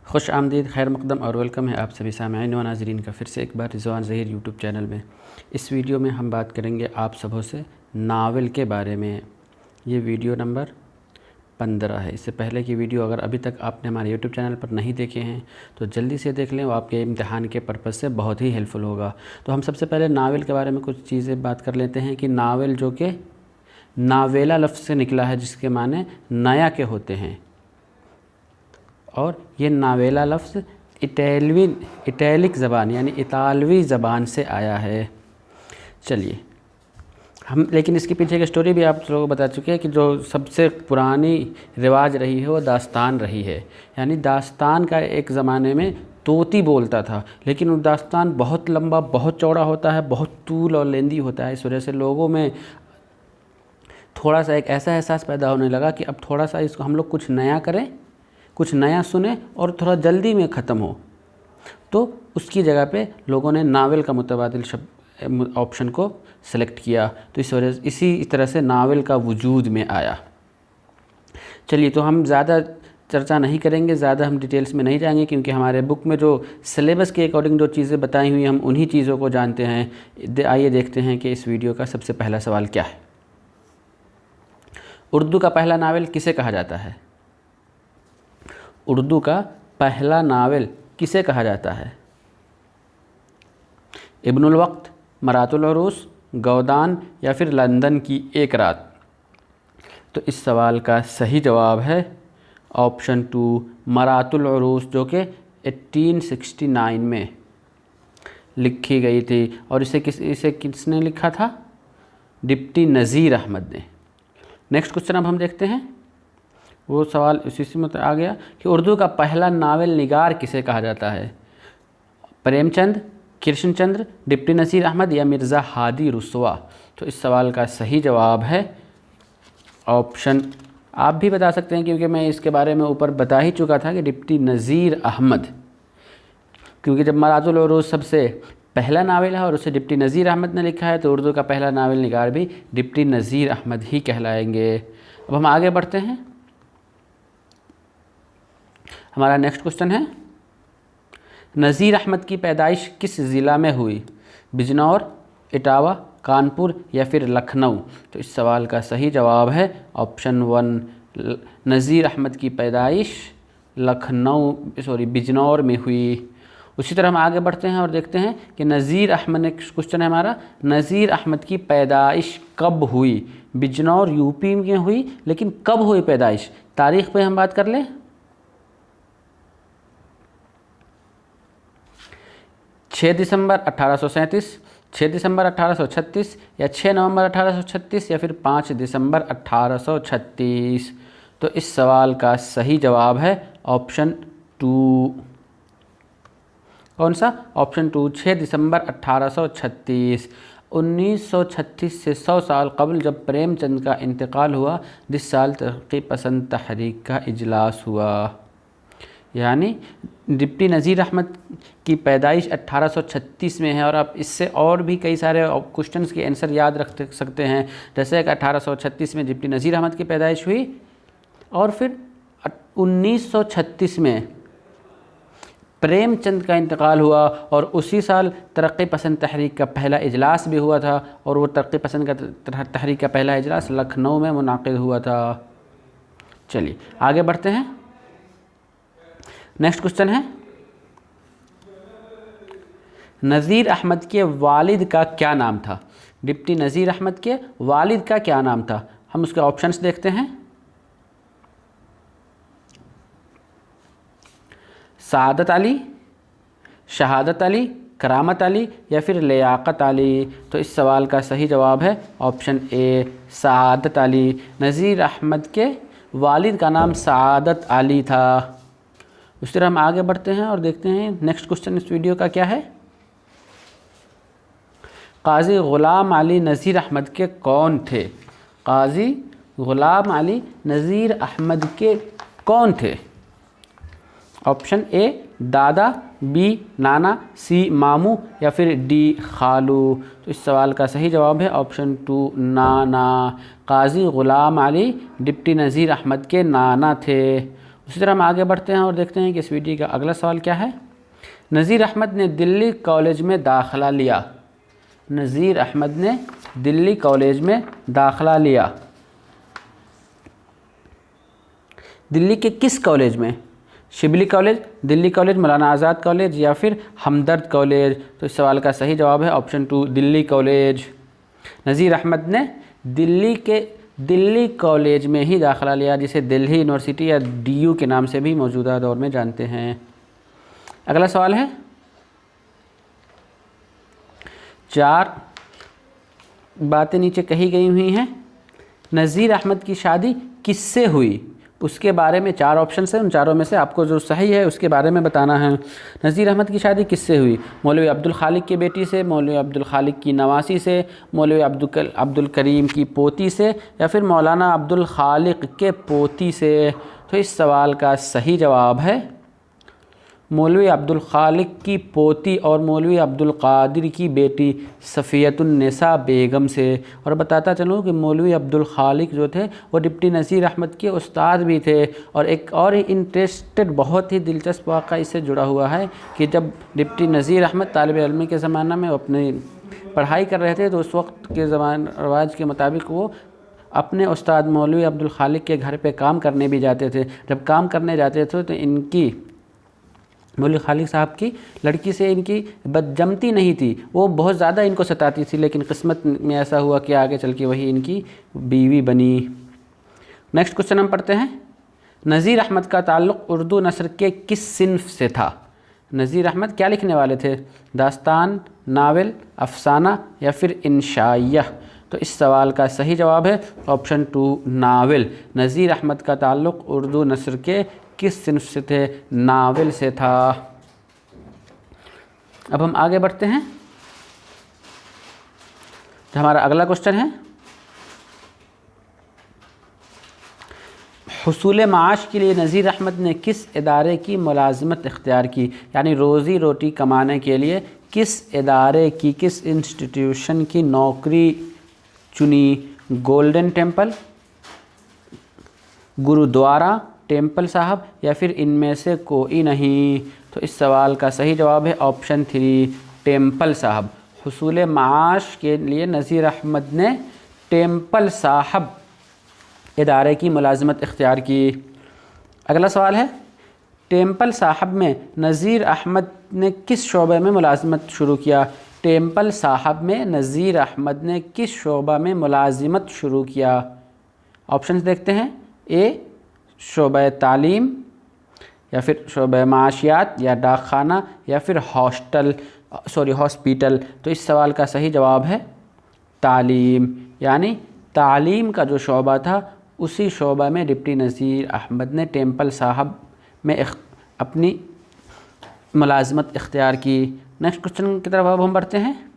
खुश आमदीद, खैर मकदम और वेलकम है आप सभी सामईन व नाज़रीन का फिर से एक बार रिज़वान ज़हीर यूट्यूब चैनल में। इस वीडियो में हम बात करेंगे आप सबों से नावल के बारे में। ये वीडियो नंबर 15 है। इससे पहले की वीडियो अगर अभी तक आपने हमारे यूट्यूब चैनल पर नहीं देखे हैं तो जल्दी से देख लें, वो आपके इम्तिहान के पर्पज़ से बहुत ही हेल्पफुल होगा। तो हम सबसे पहले नावल के बारे में कुछ चीज़ें बात कर लेते हैं कि नावल जो कि नावेला लफ्ज़ से निकला है, जिसके माने नया के होते हैं, और ये नावेला लफ्ज़ इटैलिक ज़बान यानी इतालवी ज़बान से आया है। चलिए हम लेकिन इसके पीछे की स्टोरी भी आप लोगों को बता चुके हैं कि जो सबसे पुरानी रिवाज रही है वो दास्तान रही है। यानी दास्तान का एक ज़माने में तोती बोलता था, लेकिन वो दास्तान बहुत लंबा, बहुत चौड़ा होता है, बहुत तूल और लेंदी होता है। इस वजह से लोगों में थोड़ा सा एक ऐसा एहसास पैदा होने लगा कि अब थोड़ा सा इसको हम लोग कुछ नया करें, कुछ नया सुने और थोड़ा जल्दी में ख़त्म हो। तो उसकी जगह पे लोगों ने नावल का मुतबादिल शब्द ऑप्शन को सेलेक्ट किया। तो इसी तरह से नावल का वजूद में आया। चलिए, तो हम ज़्यादा चर्चा नहीं करेंगे, ज़्यादा हम डिटेल्स में नहीं जाएंगे, क्योंकि हमारे बुक में जो सिलेबस के अकॉर्डिंग जो चीज़ें बताई हुई हम उन्हीं चीज़ों को जानते हैं। आइए देखते हैं कि इस वीडियो का सबसे पहला सवाल क्या है। उर्दू का पहला नावल किसे कहा जाता है? उर्दू का पहला नावल किसे कहा जाता है? इब्नुल वक्त, मरातुल उरूस, गौदान या फिर लंदन की एक रात? तो इस सवाल का सही जवाब है ऑप्शन 2 मरातुल उरूस, जो कि 1869 में लिखी गई थी। और इसे किसने लिखा था? डिप्टी नज़ीर अहमद ने। नेक्स्ट क्वेश्चन अब हम देखते हैं। वो सवाल इसी में आ गया कि उर्दू का पहला नावल निगार किसे कहा जाता है? प्रेमचंद, कृष्णचंद्र, डिप्टी नज़ीर अहमद या मिर्ज़ा हादी रुस्वा? तो इस सवाल का सही जवाब है ऑप्शन, आप भी बता सकते हैं क्योंकि मैं इसके बारे में ऊपर बता ही चुका था, कि डिप्टी नज़ीर अहमद। क्योंकि जब मरातुल उरूस सबसे पहला नावल है और उसे डिप्टी नज़ीर अहमद ने लिखा है, तो उर्दू का पहला नावल निगार भी डिप्टी नज़ीर अहमद ही कहलाएंगे। अब हम आगे बढ़ते हैं। हमारा नेक्स्ट क्वेश्चन है, नज़ीर अहमद की पैदाइश किस ज़िला में हुई? बिजनौर, इटावा, कानपुर या फिर लखनऊ? तो इस सवाल का सही जवाब है ऑप्शन 1 नज़ीर अहमद की पैदाइश बिजनौर में हुई। उसी तरह हम आगे बढ़ते हैं और देखते हैं कि नज़ीर अहमद, नेक्स्ट क्वेश्चन है हमारा, नज़ीर अहमद की पैदाइश कब हुई? बिजनौर यूपी में हुई, लेकिन कब हुई पैदाइश? तारीख़ पे हम बात कर लें। 6 दिसंबर 1837, 6 दिसंबर 1836 या 6 नवंबर 1836 या फिर 5 दिसंबर 1836? तो इस सवाल का सही जवाब है ऑप्शन 2। कौन सा? ऑप्शन 2 6 दिसंबर 1836। 1936 से 100 साल कबल जब प्रेमचंद का इंतकाल हुआ, जिस साल तरक्की पसंद तहरीक का इजलास हुआ। यानी डिप्टी नज़ीर अहमद की पैदाइश 1836 में है। और आप इससे और भी कई सारे क्वेश्चंस के आंसर याद रख सकते हैं, जैसे कि 1836 में डिप्टी नज़ीर अहमद की पैदाइश हुई, और फिर 1936 में प्रेमचंद का इंतकाल हुआ, और उसी साल तरक्की पसंद तहरीक का पहला इजलास भी हुआ था, और वो तरक्की पसंद का तहरीक का पहला इजलास लखनऊ में मुनाकिद हुआ था। चलिए आगे बढ़ते हैं। नेक्स्ट क्वेश्चन है, नज़ीर अहमद के वालिद का क्या नाम था? डिप्टी नज़ीर अहमद के वालिद का क्या नाम था? हम उसके ऑप्शंस देखते हैं। सआदत अली, शहादत अली, करामत अली या फिर लियाकत अली? तो इस सवाल का सही जवाब है ऑप्शन ए सआदत अली। नज़ीर अहमद के वालिद का नाम सआदत अली था। उस तरह हम आगे बढ़ते हैं और देखते हैं नेक्स्ट क्वेश्चन इस वीडियो का क्या है। काजी ग़ुलाम अली नज़ीर अहमद के कौन थे? काजी ग़ुलाम अली नज़ीर अहमद के कौन थे? ऑप्शन ए दादा, बी नाना, सी मामू या फिर डी खालू? तो इस सवाल का सही जवाब है ऑप्शन 2 नाना। काजी ग़ुलाम अली डिप्टी नज़ीर अहमद के नाना थे। उसी तरह हम आगे बढ़ते हैं और देखते हैं कि इस वीडियो का अगला सवाल क्या है। नज़ीर अहमद ने दिल्ली कॉलेज में दाखिला लिया। नज़ीर अहमद ने दिल्ली कॉलेज में दाखिला लिया। दिल्ली के किस कॉलेज में? शिबली कॉलेज, दिल्ली कॉलेज, मौलाना आज़ाद कॉलेज या फिर हमदर्द कॉलेज? तो इस सवाल का सही जवाब है ऑप्शन 2 दिल्ली कॉलेज। नज़ीर अहमद ने दिल्ली कॉलेज में ही दाखिला लिया, जिसे दिल्ली यूनिवर्सिटी या DU के नाम से भी मौजूदा दौर में जानते हैं। अगला सवाल है, 4 बातें नीचे कही गई हुई हैं। नज़ीर अहमद की शादी किससे हुई? उसके बारे में 4 ऑप्शन है, उन चारों में से आपको जो सही है उसके बारे में बताना है। नज़ीर अहमद की शादी किससे हुई? मौलवी अब्दुल खालिक की बेटी से, मौलवी अब्दुल खालिक की नवासी से, मौलवी अब्दुल करीम की पोती से या फिर मौलाना अब्दुल खालिक के पोती से? तो इस सवाल का सही जवाब है मौलवी अब्दुल खालिक की पोती और मौलवी अब्दुल कादिर की बेटी सफ़ियतुन्निसा बेगम से। और बताता चलूँ कि मौलवी अब्दुल खालिक जो थे वो डिप्टी नज़ीर अहमद के उस्ताद भी थे। और एक और इंटरेस्टेड बहुत ही दिलचस्प वाक़ा इससे जुड़ा हुआ है कि जब डिप्टी नज़ीर अहमद तालिब इल्म के ज़माना में अपनी पढ़ाई कर रहे थे तो उस वक्त के रवाज के मुताबिक वो अपने उस्ताद मौलवी अब्दुल खालिक के घर पे काम करने भी जाते थे। जब काम करने जाते थे तो इनकी मौलवी खालिक साहब की लड़की से इनकी बदजमती नहीं थी, वो बहुत ज़्यादा इनको सताती थी, लेकिन किस्मत में ऐसा हुआ कि आगे चल के वही इनकी बीवी बनी। नेक्स्ट क्वेश्चन हम पढ़ते हैं। नज़ीर अहमद का ताल्लुक़ उर्दू नस्र के किस सिन्फ से था? नज़ीर अहमद क्या लिखने वाले थे? दास्तान, नावल, अफसाना या फिर इंशाइया? तो इस सवाल का सही जवाब है ऑप्शन 2 नावल। नज़ीर अहमद का ताल्लुक़ उर्दू नस्र के किस सिन्फ से थे? नावल से था। अब हम आगे बढ़ते हैं। तो हमारा अगला क्वेश्चन है, हुसूल माश के लिए नज़ीर अहमद ने किस इदारे की मुलाजमत इख्तियार की? यानी रोज़ी रोटी कमाने के लिए किस इदारे की, किस इंस्टीट्यूशन की नौकरी चुनी? गोल्डन टेम्पल, गुरुद्वारा, टेम्पल साहब या फिर इनमें से कोई नहीं? तो इस सवाल का सही जवाब है ऑप्शन 3 टेम्पल साहब। हुसूल माश के लिए नज़ीर अहमद ने टेम्पल साहब इदारे की मुलाजमत इख्तियार की। अगला सवाल है, टेम्पल साहब में नज़ीर अहमद ने किस शोबे में मुलाजमत शुरू किया? टेम्पल साहब में नज़ीर अहमद ने किस शोबा में मुलाजिमत शुरू किया? ऑप्शंस देखते हैं। ए शोबा तालीम या फिर शोबा माशियात या डाकखाना या फिर हॉस्पिटल? तो इस सवाल का सही जवाब है तालीम। यानी तालीम का जो शोबा था उसी शोबा में डिप्टी नज़ीर अहमद ने टेम्पल साहब में अपनी मुलाजमत इख्तियार की। नेक्स्ट क्वेश्चन की तरफ अब हम बढ़ते हैं।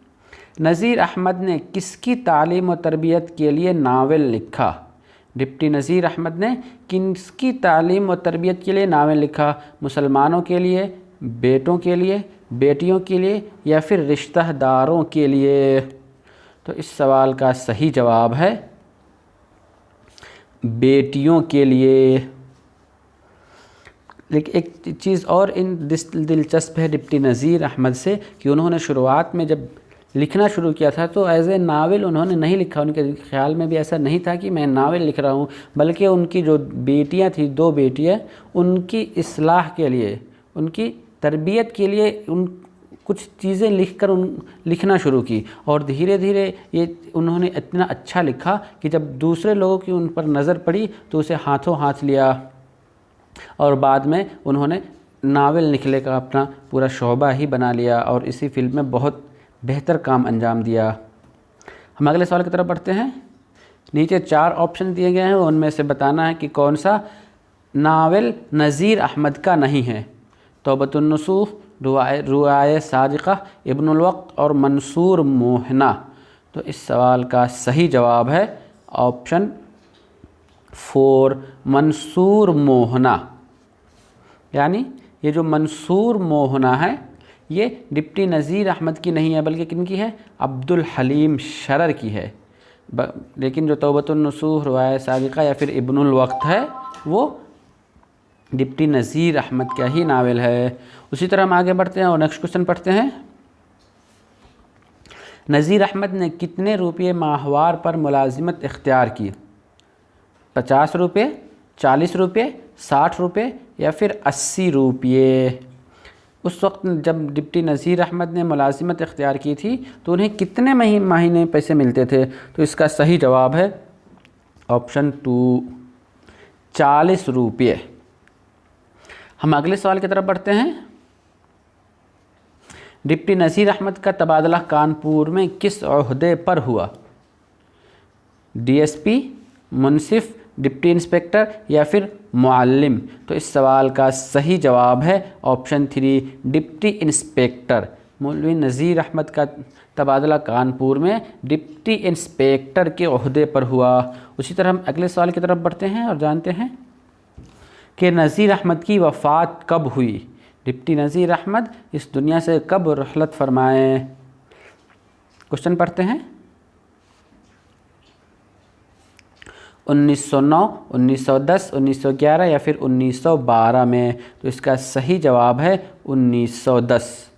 नज़ीर अहमद ने किसकी तालीम और तरबियत के लिए नावल लिखा? डिप्टी नज़ीर अहमद ने किसकी तालीम और तरबियत के लिए नावल लिखा? मुसलमानों के लिए, बेटों के लिए, बेटियों के लिए या फिर रिश्तेदारों के लिए? तो इस सवाल का सही जवाब है बेटियों के लिए। लेकिन एक चीज़ और इन दिलचस्प है डिप्टी नज़ीर अहमद से कि उन्होंने शुरुआत में जब लिखना शुरू किया था तो एज ए नावल उन्होंने नहीं लिखा। उनके ख्याल में भी ऐसा नहीं था कि मैं नावल लिख रहा हूँ, बल्कि उनकी जो बेटियाँ थी, 2 बेटियाँ, उनकी इस्लाह के लिए, उनकी तरबियत के लिए उन कुछ चीज़ें लिखना शुरू की। और धीरे धीरे ये उन्होंने इतना अच्छा लिखा कि जब दूसरे लोगों की उन पर नज़र पड़ी तो उसे हाथों हाथ लिया और बाद में उन्होंने नावल लिखने का अपना पूरा शोबा ही बना लिया और इसी फील्ड में बहुत बेहतर काम अंजाम दिया। हम अगले सवाल की तरफ बढ़ते हैं। नीचे 4 ऑप्शन दिए गए हैं, उनमें से बताना है कि कौन सा नावल नज़ीर अहमद का नहीं है। तौबतुन नसूह, रुआए सादिक़ा, इब्नुल वक्त और मंसूर मोहना? तो इस सवाल का सही जवाब है ऑप्शन 4 मंसूर मोहना। यानी ये जो मंसूर मोहना है ये डिप्टी नज़ीर अहमद की नहीं है, बल्कि किन की है? अब्दुल हलीम शरर की है। लेकिन जो तौबतुन नसूह, रुआए सादिक़ा या फिर इब्नुल वक्त है वो डिप्टी नज़ीर अहमद का ही नावल है। उसी तरह हम आगे बढ़ते हैं और नेक्स्ट क्वेश्चन पढ़ते हैं। नज़ीर अहमद ने कितने रुपये माहवार पर मुलाजिमत इख्तियार की? 50 रुपये, 40 रुपये, 60 रुपये या फिर 80 रुपये? उस वक्त जब डिप्टी नज़ीर अहमद ने मुलाजिमत इख्तियार की थी तो उन्हें कितने महीने पैसे मिलते थे? तो इसका सही जवाब है ऑप्शन 2, 40 रुपये। हम अगले सवाल की तरफ बढ़ते हैं। डिप्टी नज़ीर अहमद का तबादला कानपुर में किस ओहदे पर हुआ? डीएसपी, मुंसिफ, डिप्टी इंस्पेक्टर या फिर मुअल्लिम? तो इस सवाल का सही जवाब है ऑप्शन 3, डिप्टी इंस्पेक्टर। मौलवी नज़ीर अहमद का तबादला कानपुर में डिप्टी इंस्पेक्टर के ओहदे पर हुआ। उसी तरह हम अगले सवाल की तरफ बढ़ते हैं और जानते हैं कि नज़ीर अहमद की वफ़ात कब हुई? डिप्टी नज़ीर अहमद इस दुनिया से कब रहलत फरमाए? क्वेश्चन पढ़ते हैं। 1909, 1910, 1911 या फिर 1912 में? तो इसका सही जवाब है 1910,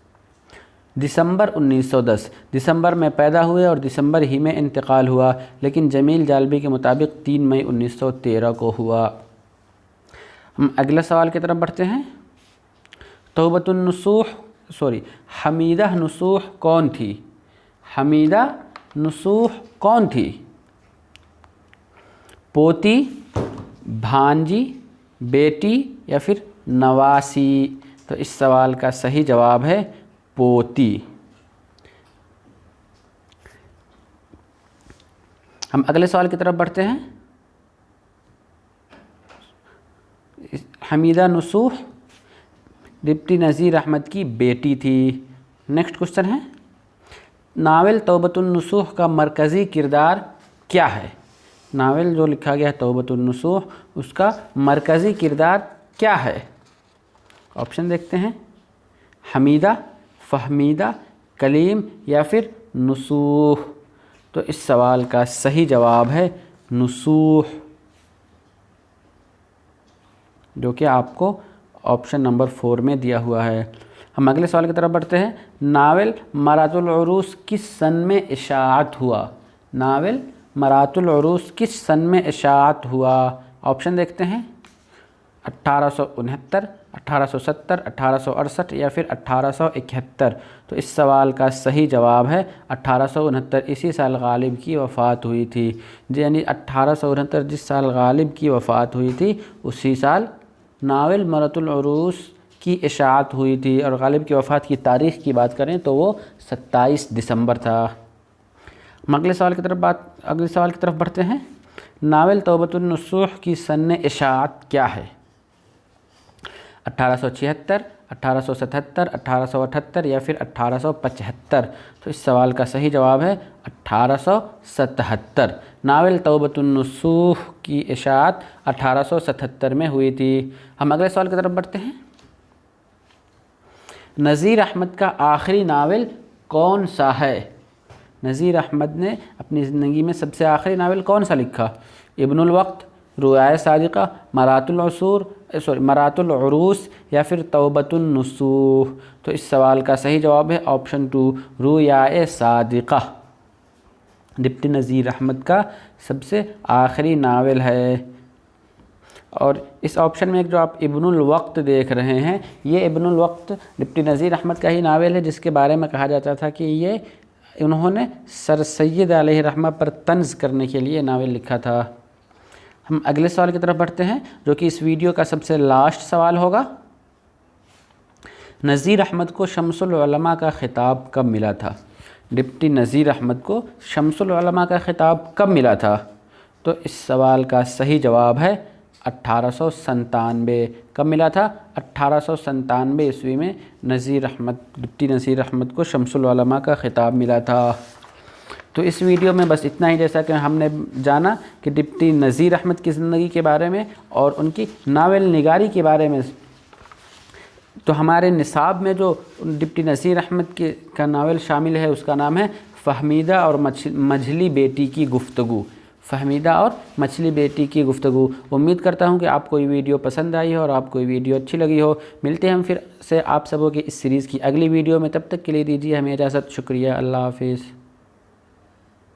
दिसंबर 1910। दिसंबर में पैदा हुए और दिसंबर ही में इंतकाल हुआ, लेकिन जमील जालबी के मुताबिक 3 मई 1913 को हुआ। हम अगले सवाल की तरफ बढ़ते हैं। हमीदा नसूह कौन थी? हमीदा नसूह कौन थी? पोती, भांजी, बेटी या फिर नवासी? तो इस सवाल का सही जवाब है पोती। हम अगले सवाल की तरफ बढ़ते हैं। हमीदा नसूह डिप्टी नज़ीर अहमद की बेटी थी। नेक्स्ट क्वेश्चन है, नावल तौबतुन नसूह का मरकज़ी किरदार क्या है? नावल जो लिखा गया है तौबतुन नसूह, उसका मरकज़ी किरदार क्या है? ऑप्शन देखते हैं। हमीदा, फ़हमीदा, कलीम या फिर नसूह? तो इस सवाल का सही जवाब है नसूह, जो कि आपको ऑप्शन नंबर 4 में दिया हुआ है। हम अगले सवाल की तरफ बढ़ते हैं। नावल मरातुल उरूस किस सन में इशाअत हुआ? नावल मरातुल उरूस किस सन में इशाअत हुआ? ऑप्शन देखते हैं। 1869, 1870, 1868 या फिर 1871? तो इस सवाल का सही जवाब है 1869। इसी साल गालिब की वफ़ात हुई थी। यानी 1869 जिस साल गालिब की वफ़ात हुई थी उसी साल नावल मरातुल उरूस की इशाअत हुई थी। और गालिब की वफ़ात की तारीख़ की बात करें तो वो 27 दिसंबर था। हम अगले सवाल की तरफ बढ़ते हैं। नावल तौबतुन नसूह की सन इशाअत क्या है? 1876, 1877, 1878 या फिर 1875? तो इस सवाल का सही जवाब है 1877। नावल तौबतुन नसूह की इशाअत 1877 में हुई थी। हम अगले सवाल की तरफ बढ़ते हैं। नज़ीर अहमद का आखिरी नावल कौन सा है? नज़ीर अहमद ने अपनी ज़िंदगी में सबसे आखिरी नावल कौन सा लिखा? इब्नुल वक्त, रुयाए सादिक़ा, मरातुल उरूस या फिर तौबतुन नसूह? तो इस सवाल का सही जवाब है ऑप्शन 2, रुयाए सादिक़ा। डिप्टी नज़ीर अहमद का सबसे आखिरी नावल है। और इस ऑप्शन में जो आप इब्नुल वक्त देख रहे हैं, ये इब्नुल वक्त डिप्टी नज़ीर अहमद का ही नावल है, जिसके बारे में कहा जाता था कि ये उन्होंने सर सैयद अलैहि रहमा पर तंज़ करने के लिए नावल लिखा था। हम अगले सवाल की तरफ बढ़ते हैं, जो कि इस वीडियो का सबसे लास्ट सवाल होगा। नज़ीर अहमद को शम्सुल उलमा का ख़िताब कब मिला था? डिप्टी नज़ीर अहमद को शम्सुल उलमा का ख़िताब कब मिला था? तो इस सवाल का सही जवाब है 1897। कब मिला था? 1897 ईस्वी में डिप्टी नज़ीर अहमद को शम्सुल उलमा का ख़िताब मिला था। तो इस वीडियो में बस इतना ही, जैसा कि हमने जाना कि डिप्टी नज़ीर अहमद की ज़िंदगी के बारे में और उनकी नावल निगारी के बारे में। तो हमारे निसाब में जो डिप्टी नज़ीर अहमद का नावल शामिल है उसका नाम है फ़हमीदा और मझली बेटी की गुफ्तगू। फ़हमीदा और मछली बेटी की गुफ्तगू। उम्मीद करता हूँ कि आपको ये वीडियो पसंद आई हो और आपको ये वीडियो अच्छी लगी हो। मिलते हैं हम फिर से आप सबों की इस सीरीज़ की अगली वीडियो में, तब तक के लिए दीजिए हमें इजाज़त। शुक्रिया, अल्लाह हाफिज़।